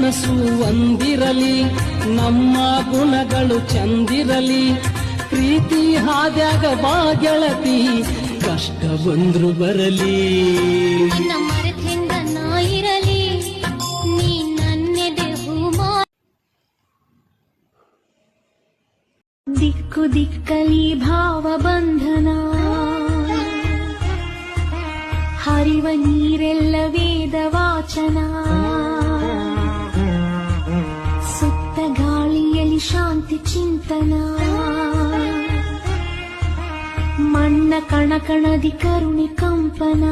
ಮನಸ್ಸು ಒಂದಿರಲಿ, ನಮ್ಮ ಗುಣಗಳು ಚಂದಿರಲಿ. ಪ್ರೀತಿ ಹಾದ್ಯಾಗ ಬಾ ಗೆಳತಿ, ಕಷ್ಟ ಬಂದ್ರು ಬರಲಿ. ನಿನ್ನ ಮರೆತಿಂದ ನಾ ಇರಲಿ, ನೀ ನನ್ನೆದೆ ಹೂಮಾ. ದಿಕ್ಕು ದಿಕ್ಕಲಿ ಭಾವ ಬಂಧನ, ಹರಿವ ನೀರೆಲ್ಲ ವೇದ ವಾಚನ. ಸುತ್ತ ಗಾಳಿಯಲ್ಲಿ ಶಾಂತಿ ಚಿಂತನ, ಮಣ್ಣ ಕಣ ಕಣದಿ ಕರುಣಿ ಕಂಪನ.